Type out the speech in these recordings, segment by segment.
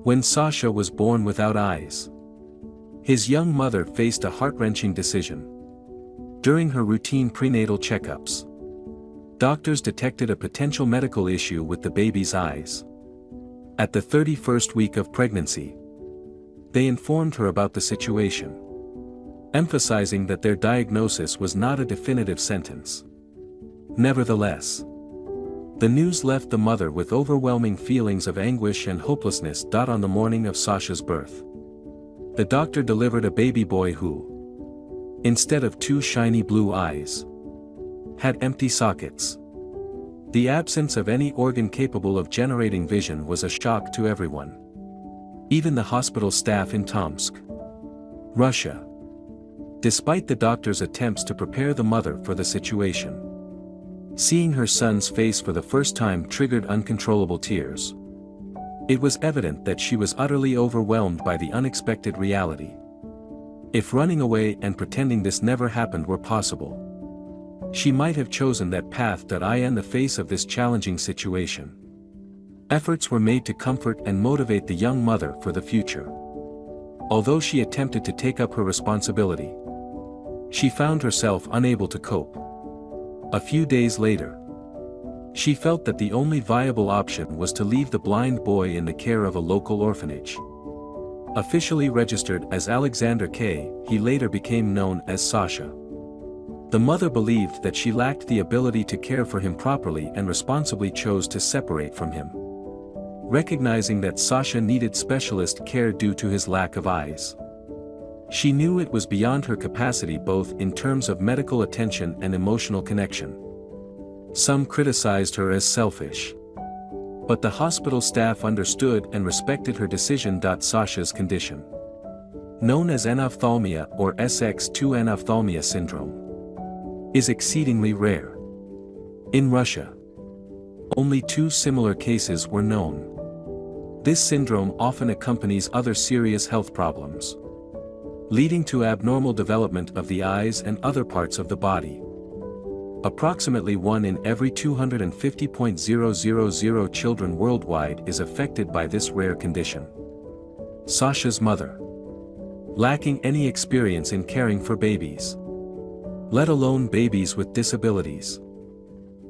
When Sasha was born without eyes, his young mother faced a heart-wrenching decision. During her routine prenatal checkups, doctors detected a potential medical issue with the baby's eyes. At the 31st week of pregnancy, they informed her about the situation, emphasizing that their diagnosis was not a definitive sentence. Nevertheless, the news left the mother with overwhelming feelings of anguish and hopelessness. On the morning of Sasha's birth, the doctor delivered a baby boy who, instead of two shiny blue eyes, had empty sockets. The absence of any organ capable of generating vision was a shock to everyone, even the hospital staff in Tomsk, Russia. Despite the doctor's attempts to prepare the mother for the situation, seeing her son's face for the first time triggered uncontrollable tears. It was evident that she was utterly overwhelmed by the unexpected reality. If running away and pretending this never happened were possible, she might have chosen that path. In the face of this challenging situation, efforts were made to comfort and motivate the young mother for the future. Although she attempted to take up her responsibility, she found herself unable to cope. A few days later, she felt that the only viable option was to leave the blind boy in the care of a local orphanage. Officially registered as Alexander K., he later became known as Sasha. The mother believed that she lacked the ability to care for him properly and responsibly chose to separate from him, recognizing that Sasha needed specialist care due to his lack of eyes. She knew it was beyond her capacity both in terms of medical attention and emotional connection. Some criticized her as selfish, but the hospital staff understood and respected her decision. Sasha's condition, known as anophthalmia or SX2 anophthalmia syndrome, is exceedingly rare. In Russia, only 2 similar cases were known. This syndrome often accompanies other serious health problems, leading to abnormal development of the eyes and other parts of the body. Approximately 1 in every 250,000 children worldwide is affected by this rare condition. Sasha's mother, lacking any experience in caring for babies, let alone babies with disabilities,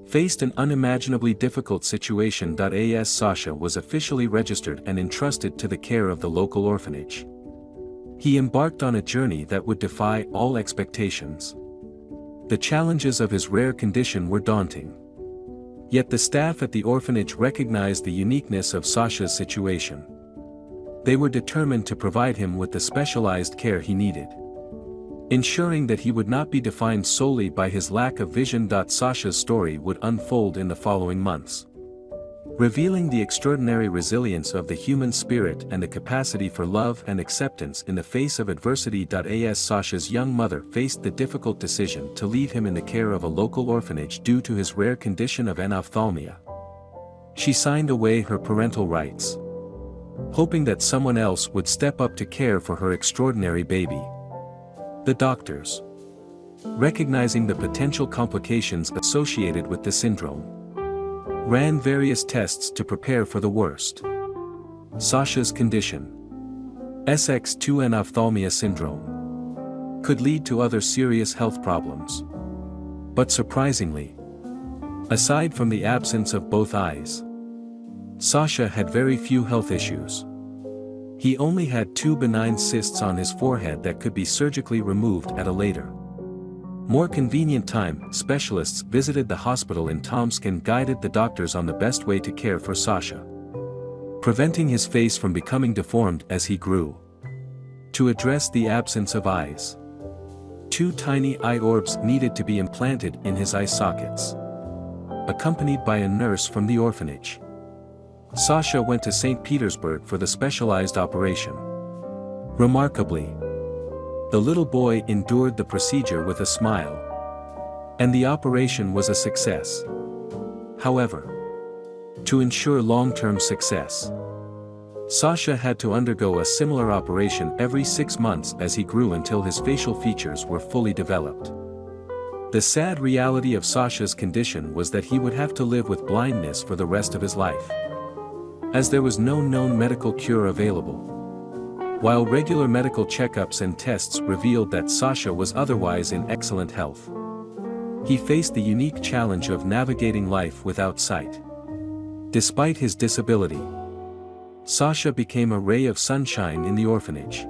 faced an unimaginably difficult situation. As Sasha was officially registered and entrusted to the care of the local orphanage, he embarked on a journey that would defy all expectations. The challenges of his rare condition were daunting. Yet the staff at the orphanage recognized the uniqueness of Sasha's situation. They were determined to provide him with the specialized care he needed, ensuring that he would not be defined solely by his lack of vision. Sasha's story would unfold in the following months, revealing the extraordinary resilience of the human spirit and the capacity for love and acceptance in the face of adversity. As Sasha's young mother faced the difficult decision to leave him in the care of a local orphanage due to his rare condition of anophthalmia, she signed away her parental rights, hoping that someone else would step up to care for her extraordinary baby. The doctors, recognizing the potential complications associated with the syndrome, ran various tests to prepare for the worst. Sasha's condition, SX2 anophthalmia syndrome, could lead to other serious health problems. But surprisingly, aside from the absence of both eyes, Sasha had very few health issues. He only had 2 benign cysts on his forehead that could be surgically removed at a later, more convenient time. Specialists visited the hospital in Tomsk and guided the doctors on the best way to care for Sasha, preventing his face from becoming deformed as he grew. To address the absence of eyes, 2 tiny eye orbs needed to be implanted in his eye sockets. Accompanied by a nurse from the orphanage, Sasha went to St. Petersburg for the specialized operation. Remarkably, the little boy endured the procedure with a smile, and the operation was a success. However, to ensure long-term success, Sasha had to undergo a similar operation every 6 months as he grew until his facial features were fully developed. The sad reality of Sasha's condition was that he would have to live with blindness for the rest of his life. as there was no known medical cure available. While regular medical checkups and tests revealed that Sasha was otherwise in excellent health, he faced the unique challenge of navigating life without sight. Despite his disability, Sasha became a ray of sunshine in the orphanage,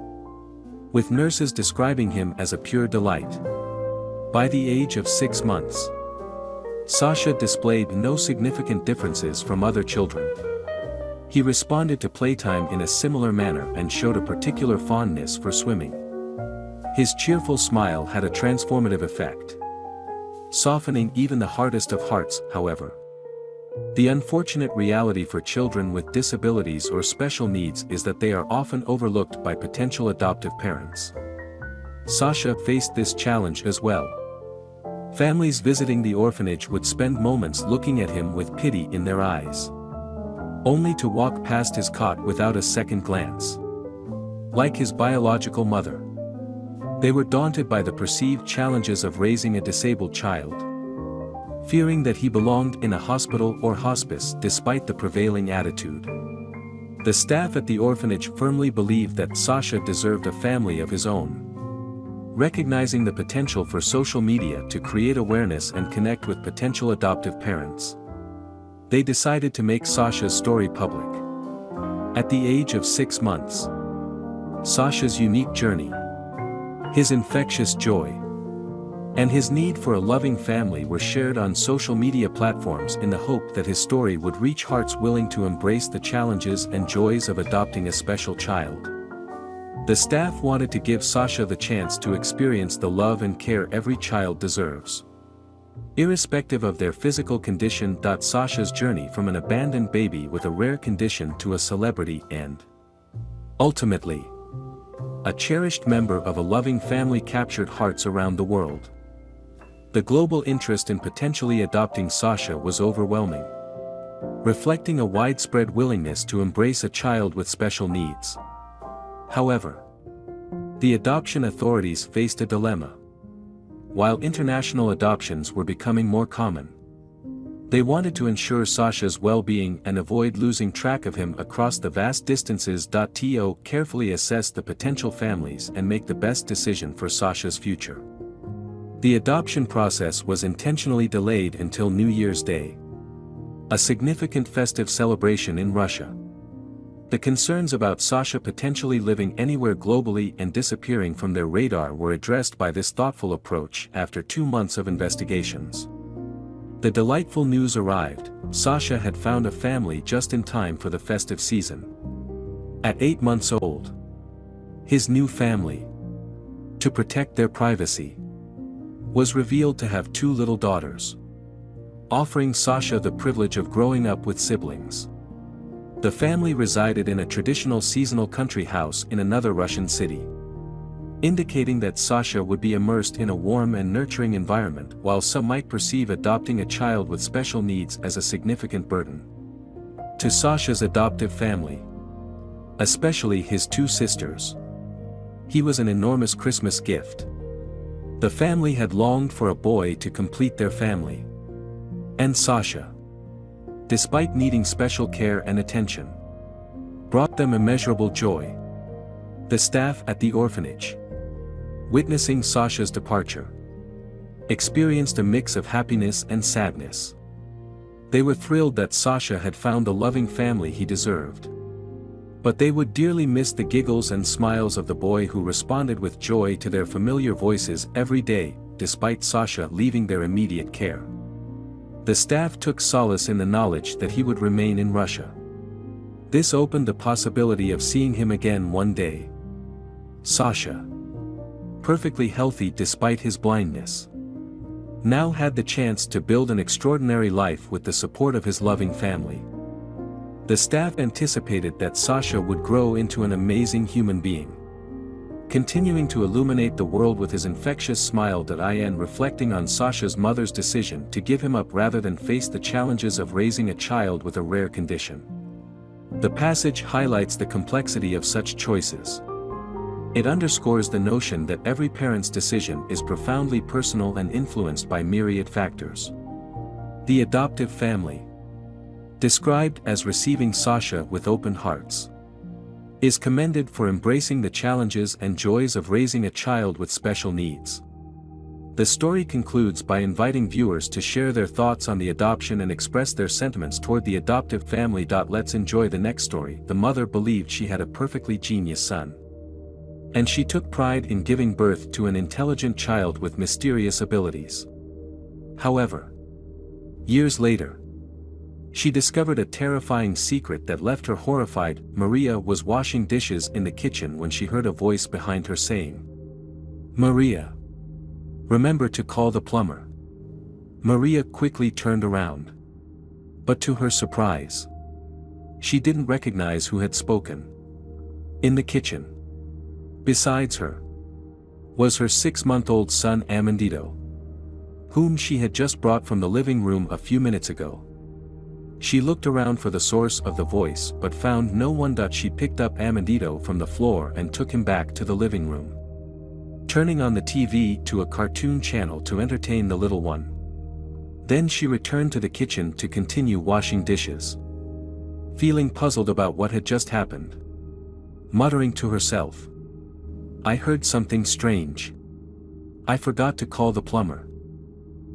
with nurses describing him as a pure delight. By the age of 6 months, Sasha displayed no significant differences from other children. He responded to playtime in a similar manner and showed a particular fondness for swimming. His cheerful smile had a transformative effect, softening even the hardest of hearts. However, the unfortunate reality for children with disabilities or special needs is that they are often overlooked by potential adoptive parents. Sasha faced this challenge as well. Families visiting the orphanage would spend moments looking at him with pity in their eyes, only to walk past his cot without a second glance. Like his biological mother, they were daunted by the perceived challenges of raising a disabled child, fearing that he belonged in a hospital or hospice despite the prevailing attitude. The staff at the orphanage firmly believed that Sasha deserved a family of his own. Recognizing the potential for social media to create awareness and connect with potential adoptive parents, they decided to make Sasha's story public. At the age of 6 months, Sasha's unique journey, his infectious joy, and his need for a loving family were shared on social media platforms in the hope that his story would reach hearts willing to embrace the challenges and joys of adopting a special child. The staff wanted to give Sasha the chance to experience the love and care every child deserves, irrespective of their physical condition. Sasha's journey from an abandoned baby with a rare condition to a celebrity and, ultimately, a cherished member of a loving family captured hearts around the world. The global interest in potentially adopting Sasha was overwhelming, reflecting a widespread willingness to embrace a child with special needs. However, the adoption authorities faced a dilemma. While international adoptions were becoming more common, they wanted to ensure Sasha's well-being and avoid losing track of him across the vast distances. To carefully assess the potential families and make the best decision for Sasha's future. The adoption process was intentionally delayed until New Year's Day, a significant festive celebration in Russia. The concerns about Sasha potentially living anywhere globally and disappearing from their radar were addressed by this thoughtful approach after 2 months of investigations. The delightful news arrived: Sasha had found a family just in time for the festive season. At 8 months old, his new family, to protect their privacy, was revealed to have 2 little daughters, offering Sasha the privilege of growing up with siblings. The family resided in a traditional seasonal country house in another Russian city, indicating that Sasha would be immersed in a warm and nurturing environment. While some might perceive adopting a child with special needs as a significant burden, to Sasha's adoptive family, especially his 2 sisters, he was an enormous Christmas gift. The family had longed for a boy to complete their family, and Sasha, despite needing special care and attention, brought them immeasurable joy. The staff at the orphanage, witnessing Sasha's departure, experienced a mix of happiness and sadness. They were thrilled that Sasha had found the loving family he deserved, but they would dearly miss the giggles and smiles of the boy who responded with joy to their familiar voices every day, despite Sasha leaving their immediate care. The staff took solace in the knowledge that he would remain in Russia. This opened the possibility of seeing him again one day. Sasha, perfectly healthy despite his blindness, now had the chance to build an extraordinary life with the support of his loving family. The staff anticipated that Sasha would grow into an amazing human being, continuing to illuminate the world with his infectious smile. Reflecting on Sasha's mother's decision to give him up rather than face the challenges of raising a child with a rare condition. The passage highlights the complexity of such choices. It underscores the notion that every parent's decision is profoundly personal and influenced by myriad factors. The adoptive family, described as receiving Sasha with open hearts, is commended for embracing the challenges and joys of raising a child with special needs. The story concludes by inviting viewers to share their thoughts on the adoption and express their sentiments toward the adoptive family. Let's enjoy the next story. The mother believed she had a perfectly genius son, and she took pride in giving birth to an intelligent child with mysterious abilities. However, years later, she discovered a terrifying secret that left her horrified. Maria was washing dishes in the kitchen when she heard a voice behind her saying, "Maria, remember to call the plumber." Maria quickly turned around, but to her surprise, she didn't recognize who had spoken. In the kitchen, besides her, was her 6-month-old son Amandito, whom she had just brought from the living room a few minutes ago. She looked around for the source of the voice but found no one. She picked up Amandito from the floor and took him back to the living room, turning on the TV to a cartoon channel to entertain the little one. Then she returned to the kitchen to continue washing dishes, feeling puzzled about what had just happened, muttering to herself, "I heard something strange. I forgot to call the plumber."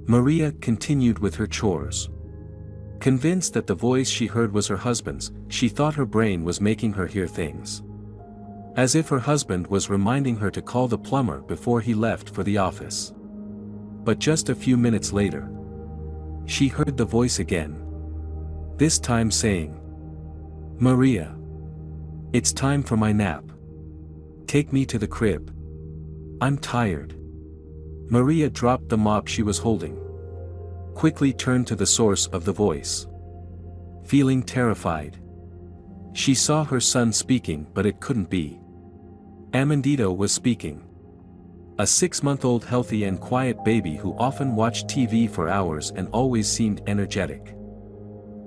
Maria continued with her chores. Convinced that the voice she heard was her husband's, she thought her brain was making her hear things, as if her husband was reminding her to call the plumber before he left for the office. But just a few minutes later, she heard the voice again, this time saying, "Maria, it's time for my nap. Take me to the crib. I'm tired." Maria dropped the mop she was holding, quickly turned to the source of the voice. Feeling terrified, she saw her son speaking, but it couldn't be. Amandito was speaking. A 6-month-old healthy and quiet baby who often watched TV for hours and always seemed energetic.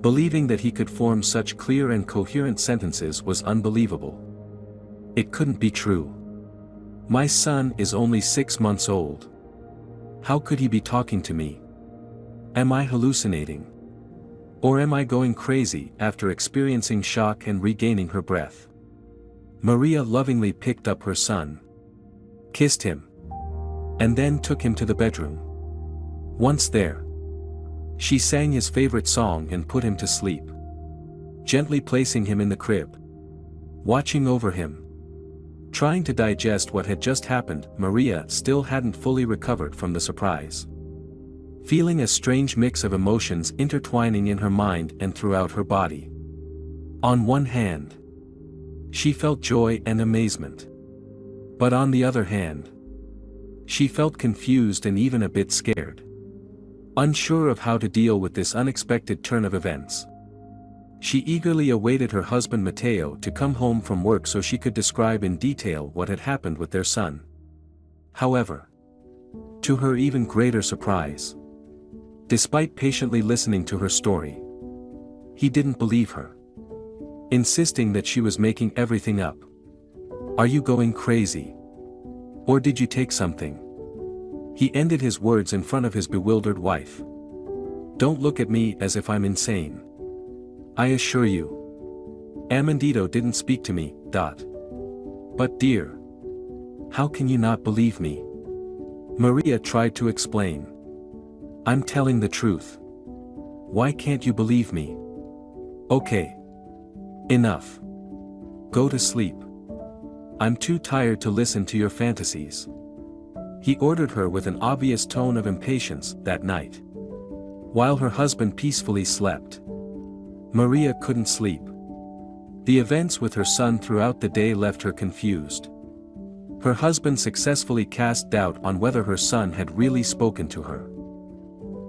Believing that he could form such clear and coherent sentences was unbelievable. It couldn't be true. My son is only 6 months old. How could he be talking to me? Am I hallucinating? Or am I going crazy? After experiencing shock and regaining her breath, Maria lovingly picked up her son, kissed him, and then took him to the bedroom. Once there, she sang his favorite song and put him to sleep, gently placing him in the crib, watching over him. Trying to digest what had just happened, Maria still hadn't fully recovered from the surprise, feeling a strange mix of emotions intertwining in her mind and throughout her body. On one hand, she felt joy and amazement. But on the other hand, she felt confused and even a bit scared. Unsure of how to deal with this unexpected turn of events, she eagerly awaited her husband Matteo to come home from work so she could describe in detail what had happened with their son. However, to her even greater surprise, despite patiently listening to her story, he didn't believe her, insisting that she was making everything up. "Are you going crazy? Or did you take something?" He ended his words in front of his bewildered wife. "Don't look at me as if I'm insane. I assure you, Amandito didn't speak to me, But dear, how can you not believe me?" Maria tried to explain. "I'm telling the truth. Why can't you believe me?" "Okay. Enough. Go to sleep. I'm too tired to listen to your fantasies," he ordered her with an obvious tone of impatience. That night, while her husband peacefully slept, Maria couldn't sleep. The events with her son throughout the day left her confused. Her husband successfully cast doubt on whether her son had really spoken to her.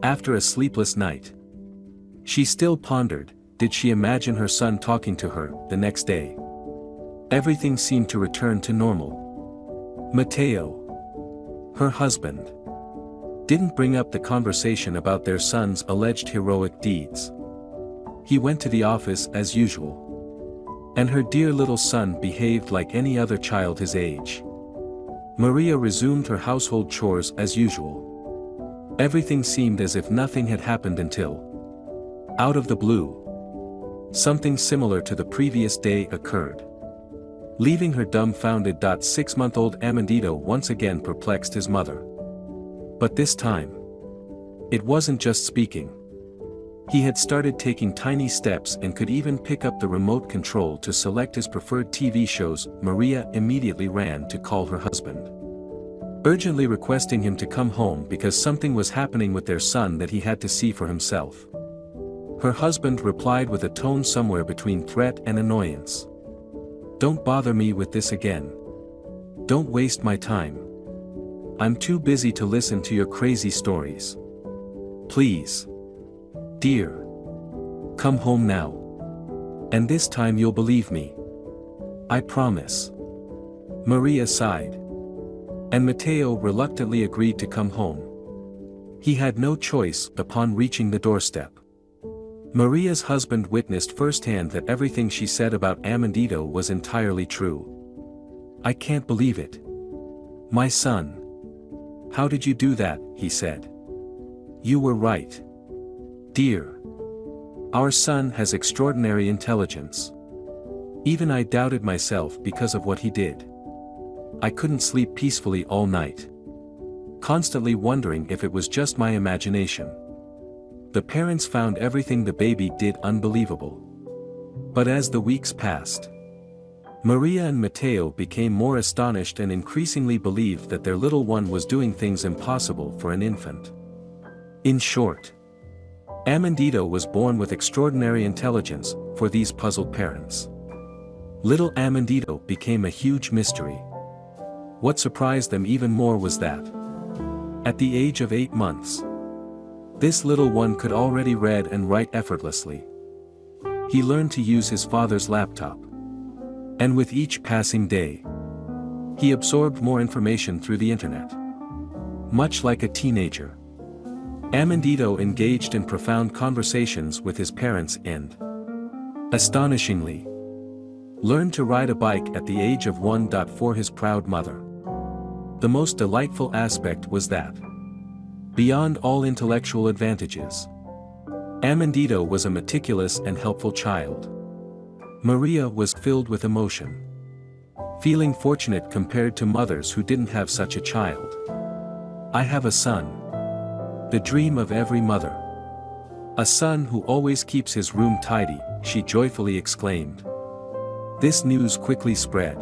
After a sleepless night, she still pondered, did she imagine her son talking to her? The next day, everything seemed to return to normal. Matteo, her husband, didn't bring up the conversation about their son's alleged heroic deeds. He went to the office as usual, and her dear little son behaved like any other child his age. Maria resumed her household chores as usual. Everything seemed as if nothing had happened until, out of the blue, Something similar to the previous day occurred. Leaving her dumbfounded. 6-month-old Amandito once again perplexed his mother. But this time, it wasn't just speaking. He had started taking tiny steps and could even pick up the remote control to select his preferred TV shows. Maria immediately ran to call her husband, urgently requesting him to come home because something was happening with their son that he had to see for himself. Her husband replied with a tone somewhere between threat and annoyance. "Don't bother me with this again. Don't waste my time. I'm too busy to listen to your crazy stories. Please. Dear. Come home now. And this time you'll believe me. I promise." Maria sighed. And Mateo reluctantly agreed to come home. He had no choice upon reaching the doorstep. Maria's husband witnessed firsthand that everything she said about Amandito was entirely true. "I can't believe it. My son. How did you do that?" he said. "You were right. Dear. Our son has extraordinary intelligence. Even I doubted myself because of what he did. I couldn't sleep peacefully all night, constantly wondering if it was just my imagination." The parents found everything the baby did unbelievable. But as the weeks passed, Maria and Mateo became more astonished and increasingly believed that their little one was doing things impossible for an infant. In short, Amandito was born with extraordinary intelligence for these puzzled parents. Little Amandito became a huge mystery. What surprised them even more was that, at the age of 8 months, this little one could already read and write effortlessly. He learned to use his father's laptop. And with each passing day, he absorbed more information through the internet. Much like a teenager, Amandito engaged in profound conversations with his parents and, astonishingly, learned to ride a bike at the age of 1. For his proud mother, the most delightful aspect was that, beyond all intellectual advantages, Amandito was a meticulous and helpful child. Maria was filled with emotion, feeling fortunate compared to mothers who didn't have such a child. "I have a son. The dream of every mother. A son who always keeps his room tidy," she joyfully exclaimed. This news quickly spread,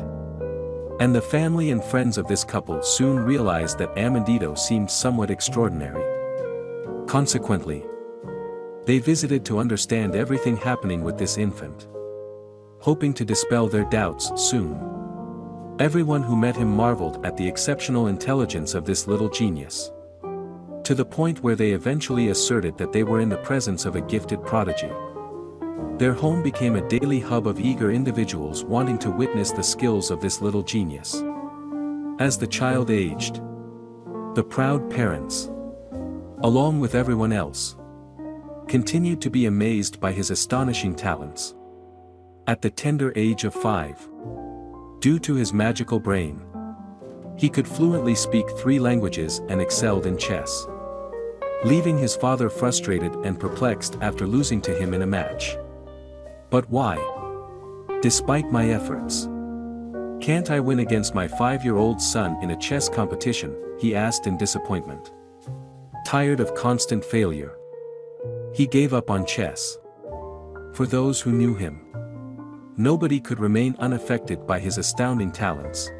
and the family and friends of this couple soon realized that Amandito seemed somewhat extraordinary. Consequently, they visited to understand everything happening with this infant, hoping to dispel their doubts soon. Everyone who met him marveled at the exceptional intelligence of this little genius, to the point where they eventually asserted that they were in the presence of a gifted prodigy. Their home became a daily hub of eager individuals wanting to witness the skills of this little genius. As the child aged, the proud parents, along with everyone else, continued to be amazed by his astonishing talents. At the tender age of 5, due to his magical brain, he could fluently speak 3 languages and excelled in chess, leaving his father frustrated and perplexed after losing to him in a match. "But why? Despite my efforts, can't I win against my 5-year-old son in a chess competition?" he asked in disappointment. Tired of constant failure, he gave up on chess. For those who knew him, nobody could remain unaffected by his astounding talents.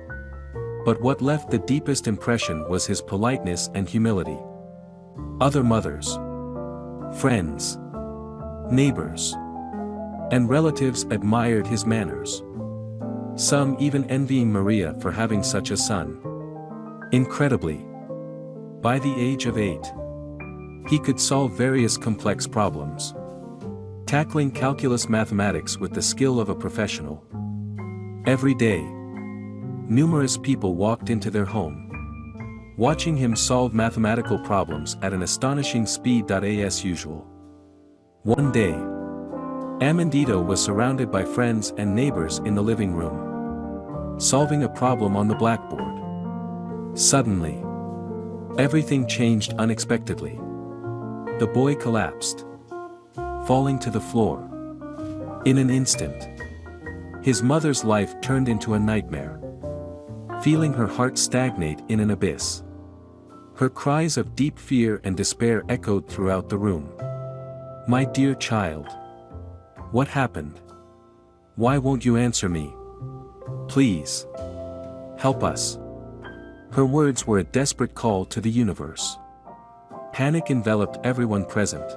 But what left the deepest impression was his politeness and humility. Other mothers, friends, neighbors, and relatives admired his manners, some even envying Maria for having such a son. Incredibly, by the age of 8, he could solve various complex problems, tackling calculus mathematics with the skill of a professional. Every day, numerous people walked into their home, watching him solve mathematical problems at an astonishing speed. As usual, one day, Amandito was surrounded by friends and neighbors in the living room, solving a problem on the blackboard. Suddenly, everything changed unexpectedly. The boy collapsed, falling to the floor, In an instant, his mother's life turned into a nightmare. Feeling her heart stagnate in an abyss. Her cries of deep fear and despair echoed throughout the room. "My dear child. What happened? Why won't you answer me? Please. Help us." Her words were a desperate call to the universe. Panic enveloped everyone present.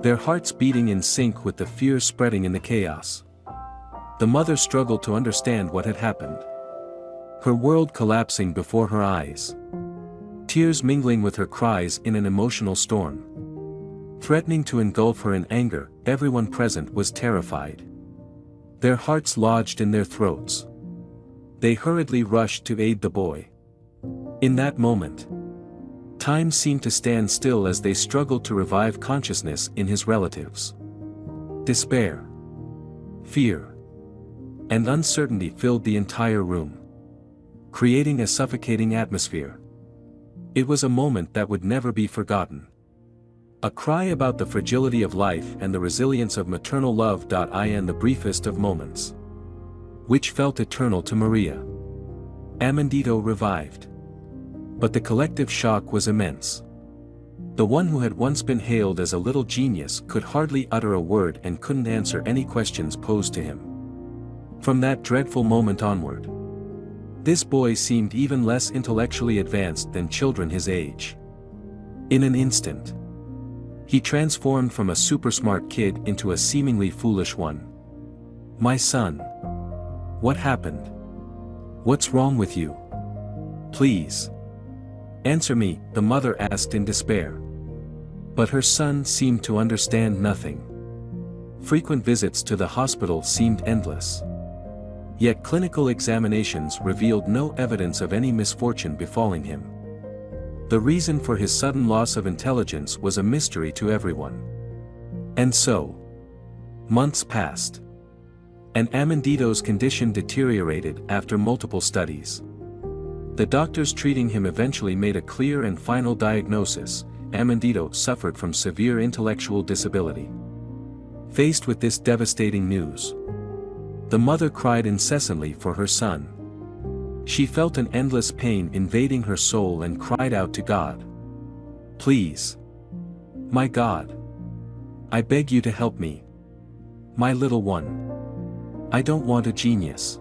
Their hearts beating in sync with the fear spreading in the chaos. The mother struggled to understand what had happened. Her world collapsing before her eyes. Tears mingling with her cries in an emotional storm. Threatening to engulf her in anger, everyone present was terrified. Their hearts lodged in their throats. They hurriedly rushed to aid the boy. In that moment, time seemed to stand still as they struggled to revive consciousness in his relatives. Despair, fear, and uncertainty filled the entire room, creating a suffocating atmosphere. It was a moment that would never be forgotten. A cry about the fragility of life and the resilience of maternal love. In the briefest of moments, which felt eternal to Maria, Amandito revived. But the collective shock was immense. The one who had once been hailed as a little genius could hardly utter a word and couldn't answer any questions posed to him. From that dreadful moment onward, this boy seemed even less intellectually advanced than children his age. In an instant, he transformed from a super smart kid into a seemingly foolish one. "My son. What happened? What's wrong with you? Please. Answer me," the mother asked in despair. But her son seemed to understand nothing. Frequent visits to the hospital seemed endless. Yet clinical examinations revealed no evidence of any misfortune befalling him. The reason for his sudden loss of intelligence was a mystery to everyone. And so, months passed. And Amandito's condition deteriorated after multiple studies. The doctors treating him eventually made a clear and final diagnosis: Amandito suffered from severe intellectual disability. Faced with this devastating news, the mother cried incessantly for her son. She felt an endless pain invading her soul and cried out to God. "Please. My God. I beg you to help me. My little one. I don't want a genius.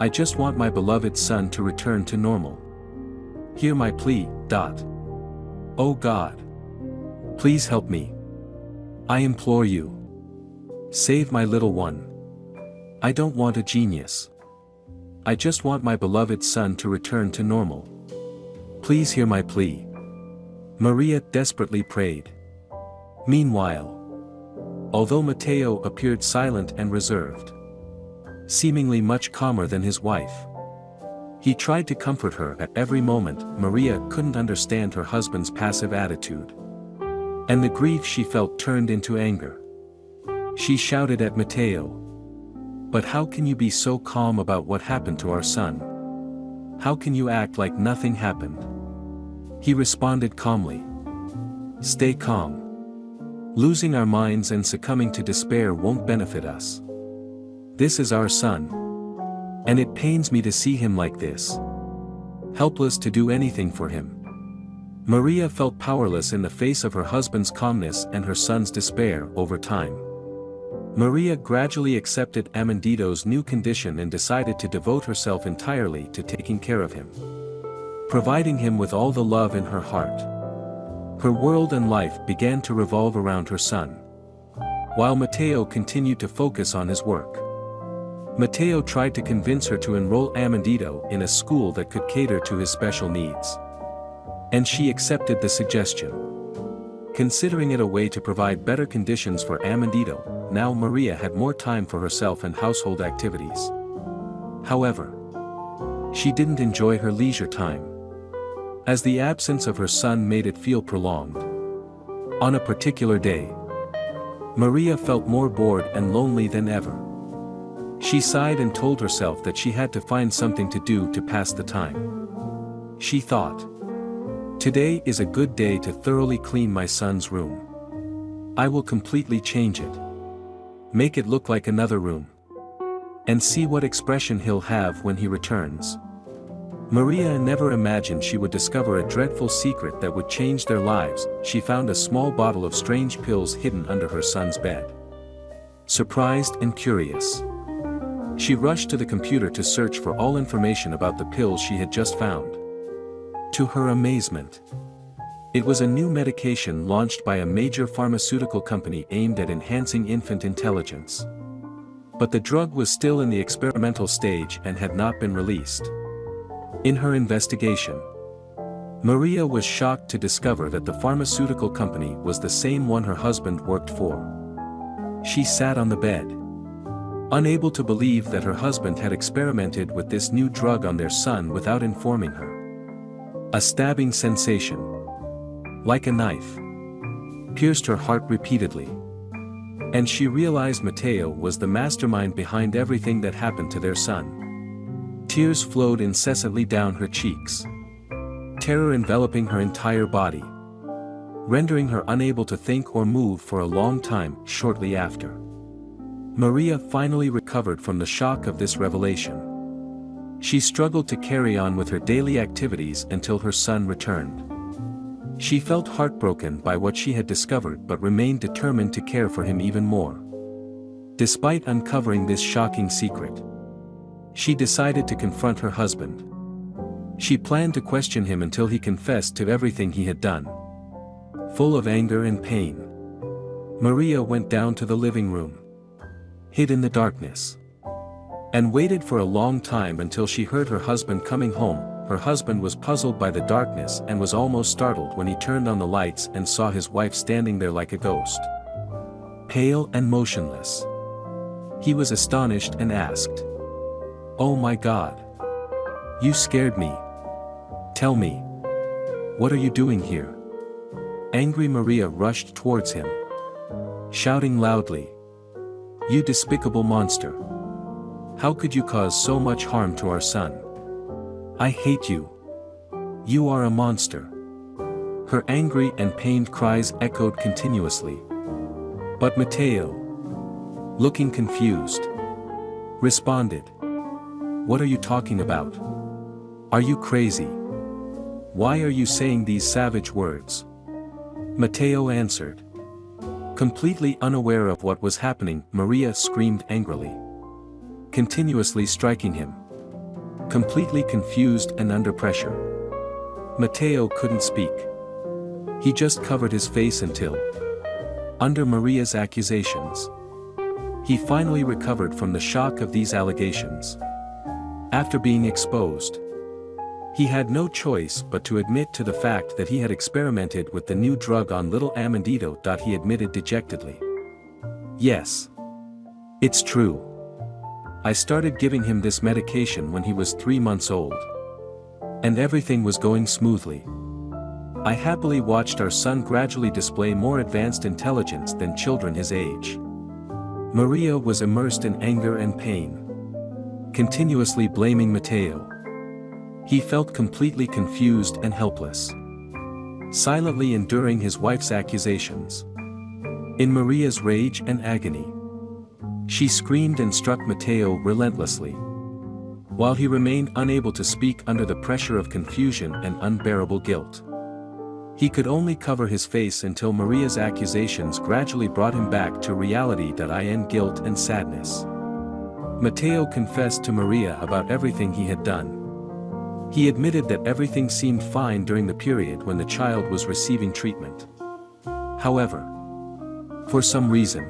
I just want my beloved son to return to normal. Hear my plea. Oh God. Please help me. I implore you. Save my little one. I don't want a genius. I just want my beloved son to return to normal. Please hear my plea." Maria desperately prayed. Meanwhile, although Matteo appeared silent and reserved, seemingly much calmer than his wife, he tried to comfort her at every moment. Maria couldn't understand her husband's passive attitude, and the grief she felt turned into anger. She shouted at Matteo, "But how can you be so calm about what happened to our son? How can you act like nothing happened?" He responded calmly, "Stay calm. Losing our minds and succumbing to despair won't benefit us. This is our son. And it pains me to see him like this. Helpless to do anything for him." Maria felt powerless in the face of her husband's calmness and her son's despair. Over time, Maria gradually accepted Amandito's new condition and decided to devote herself entirely to taking care of him, providing him with all the love in her heart. Her world and life began to revolve around her son, while Matteo continued to focus on his work. Matteo tried to convince her to enroll Amandito in a school that could cater to his special needs, and she accepted the suggestion, considering it a way to provide better conditions for Amandito. Now Maria had more time for herself and household activities. However, she didn't enjoy her leisure time, as the absence of her son made it feel prolonged. On a particular day, Maria felt more bored and lonely than ever. She sighed and told herself that she had to find something to do to pass the time. She thought, "Today is a good day to thoroughly clean my son's room. I will completely change it." Make it look like another room. And see what expression he'll have when he returns." Maria never imagined she would discover a dreadful secret that would change their lives. She found a small bottle of strange pills hidden under her son's bed. Surprised and curious, she rushed to the computer to search for all information about the pills she had just found. To her amazement, it was a new medication launched by a major pharmaceutical company aimed at enhancing infant intelligence. But the drug was still in the experimental stage and had not been released. In her investigation, Maria was shocked to discover that the pharmaceutical company was the same one her husband worked for. She sat on the bed, unable to believe that her husband had experimented with this new drug on their son without informing her. A stabbing sensation, like a knife, pierced her heart repeatedly. And she realized Matteo was the mastermind behind everything that happened to their son. Tears flowed incessantly down her cheeks, terror enveloping her entire body, rendering her unable to think or move for a long time. Shortly after, Maria finally recovered from the shock of this revelation. She struggled to carry on with her daily activities until her son returned. She felt heartbroken by what she had discovered but remained determined to care for him even more. Despite uncovering this shocking secret, she decided to confront her husband. She planned to question him until he confessed to everything he had done. Full of anger and pain, Maria went down to the living room, hid in the darkness, and waited for a long time until she heard her husband coming home. Her husband was puzzled by the darkness and was almost startled when he turned on the lights and saw his wife standing there like a ghost, pale and motionless. He was astonished and asked, "Oh my God! You scared me. Tell me, what are you doing here?" Angry Maria rushed towards him, shouting loudly, "You despicable monster! How could you cause so much harm to our son? I hate you. You are a monster." Her angry and pained cries echoed continuously. But Matteo, looking confused, responded, "What are you talking about? Are you crazy? Why are you saying these savage words?" Matteo answered. Completely unaware of what was happening, Maria screamed angrily, continuously striking him. Completely confused and under pressure, Matteo couldn't speak. He just covered his face until, under Maria's accusations, he finally recovered from the shock of these allegations. After being exposed, he had no choice but to admit to the fact that he had experimented with the new drug on little Amandito. He admitted dejectedly, "Yes, it's true. I started giving him this medication when he was 3 months old. And everything was going smoothly. I happily watched our son gradually display more advanced intelligence than children his age." Maria was immersed in anger and pain, continuously blaming Matteo. He felt completely confused and helpless, silently enduring his wife's accusations. In Maria's rage and agony, she screamed and struck Matteo relentlessly, while he remained unable to speak under the pressure of confusion and unbearable guilt. He could only cover his face until Maria's accusations gradually brought him back to reality. In guilt and sadness, Matteo confessed to Maria about everything he had done. He admitted that everything seemed fine during the period when the child was receiving treatment. However, for some reason,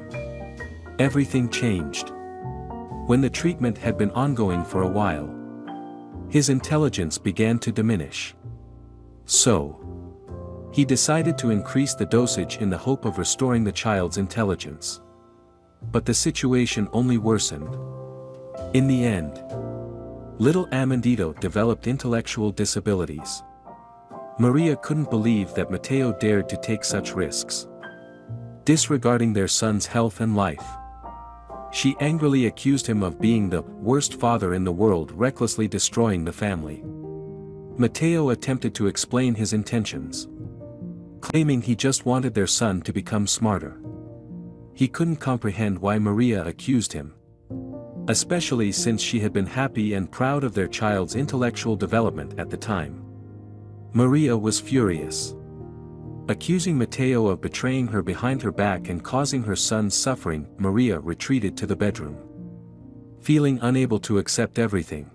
everything changed. When the treatment had been ongoing for a while, his intelligence began to diminish. So, he decided to increase the dosage in the hope of restoring the child's intelligence. But the situation only worsened. In the end, little Amandito developed intellectual disabilities. Maria couldn't believe that Matteo dared to take such risks, disregarding their son's health and life. She angrily accused him of being the worst father in the world, recklessly destroying the family. Matteo attempted to explain his intentions, claiming he just wanted their son to become smarter. He couldn't comprehend why Maria accused him. Especially since she had been happy and proud of their child's intellectual development at the time. Maria was furious. Accusing Matteo of betraying her behind her back and causing her son's suffering, Maria retreated to the bedroom. Feeling unable to accept everything.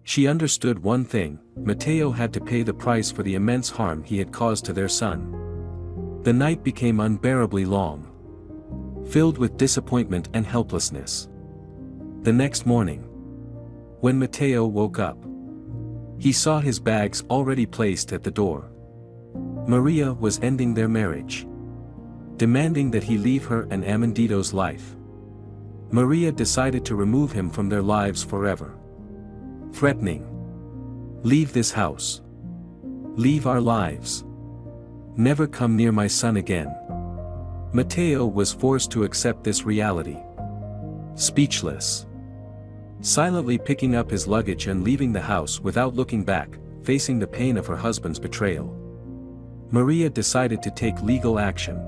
She understood one thing: Matteo had to pay the price for the immense harm he had caused to their son. The night became unbearably long, filled with disappointment and helplessness. The next morning, when Matteo woke up, he saw his bags already placed at the door. Maria was ending their marriage, demanding that he leave her and Amandito's life. Maria decided to remove him from their lives forever, threatening, "Leave this house. Leave our lives. Never come near my son again." Matteo was forced to accept this reality. Speechless. Silently picking up his luggage and leaving the house without looking back, facing the pain of her husband's betrayal, Maria decided to take legal action.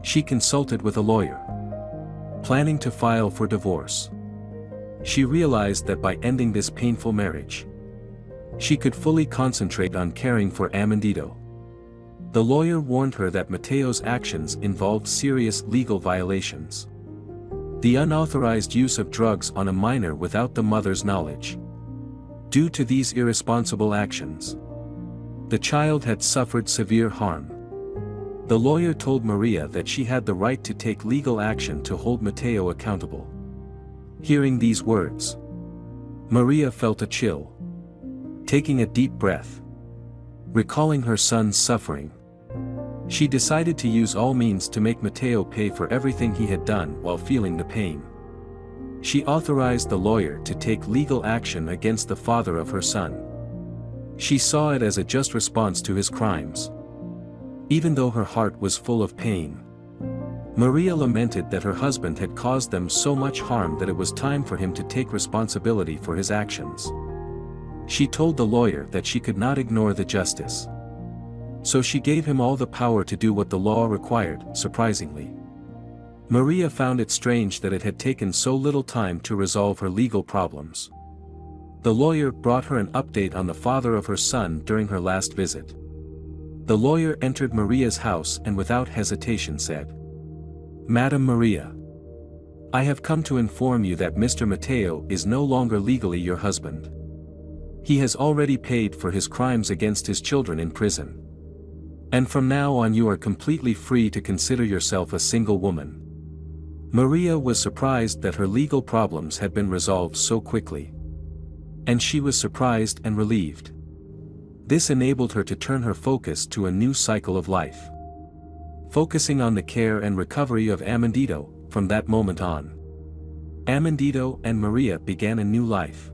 She consulted with a lawyer, planning to file for divorce. She realized that by ending this painful marriage, she could fully concentrate on caring for Amandito. The lawyer warned her that Matteo's actions involved serious legal violations. The unauthorized use of drugs on a minor without the mother's knowledge. Due to these irresponsible actions, the child had suffered severe harm. The lawyer told Maria that she had the right to take legal action to hold Matteo accountable. Hearing these words, Maria felt a chill. Taking a deep breath, recalling her son's suffering, she decided to use all means to make Matteo pay for everything he had done while feeling the pain. She authorized the lawyer to take legal action against the father of her son. She saw it as a just response to his crimes. Even though her heart was full of pain, Maria lamented that her husband had caused them so much harm that it was time for him to take responsibility for his actions. She told the lawyer that she could not ignore the justice. So she gave him all the power to do what the law required. Surprisingly, Maria found it strange that it had taken so little time to resolve her legal problems. The lawyer brought her an update on the father of her son during her last visit. The lawyer entered Maria's house and without hesitation said, "Madam Maria, I have come to inform you that Mr. Matteo is no longer legally your husband. He has already paid for his crimes against his children in prison. And from now on you are completely free to consider yourself a single woman." Maria was surprised that her legal problems had been resolved so quickly. And she was surprised and relieved. This enabled her to turn her focus to a new cycle of life, focusing on the care and recovery of Amandito. From that moment on, Amandito and Maria began a new life.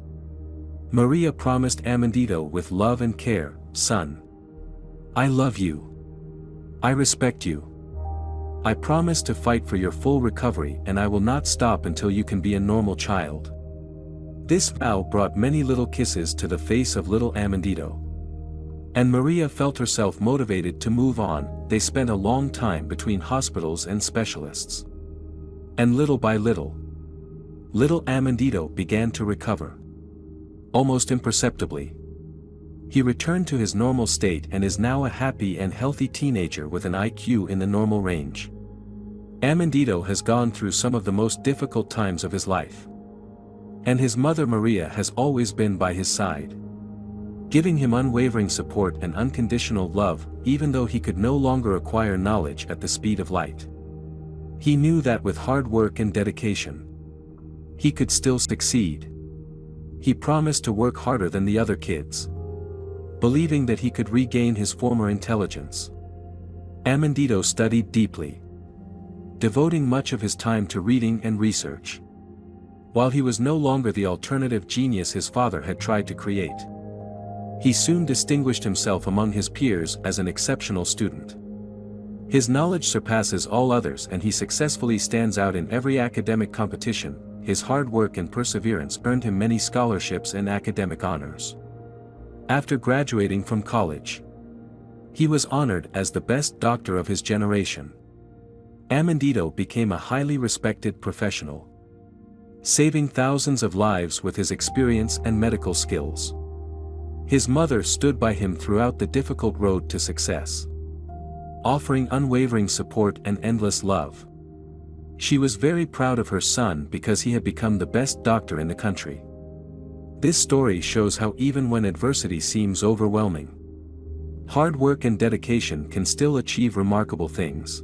Maria promised Amandito with love and care, "Son, I love you. I respect you. I promise to fight for your full recovery and I will not stop until you can be a normal child." This vow brought many little kisses to the face of little Amandito. And Maria felt herself motivated to move on. They spent a long time between hospitals and specialists. And little by little Amandito began to recover. Almost imperceptibly, he returned to his normal state and is now a happy and healthy teenager with an IQ in the normal range. Amandito has gone through some of the most difficult times of his life. And his mother Maria has always been by his side, giving him unwavering support and unconditional love, even though he could no longer acquire knowledge at the speed of light. He knew that with hard work and dedication, he could still succeed. He promised to work harder than the other kids, believing that he could regain his former intelligence. Amandito studied deeply, devoting much of his time to reading and research. While he was no longer the alternative genius his father had tried to create, he soon distinguished himself among his peers as an exceptional student. His knowledge surpasses all others and he successfully stands out in every academic competition. His hard work and perseverance earned him many scholarships and academic honors. After graduating from college, he was honored as the best doctor of his generation. Amandito became a highly respected professional, saving thousands of lives with his experience and medical skills. His mother stood by him throughout the difficult road to success, offering unwavering support and endless love. She was very proud of her son because he had become the best doctor in the country. This story shows how even when adversity seems overwhelming, hard work and dedication can still achieve remarkable things.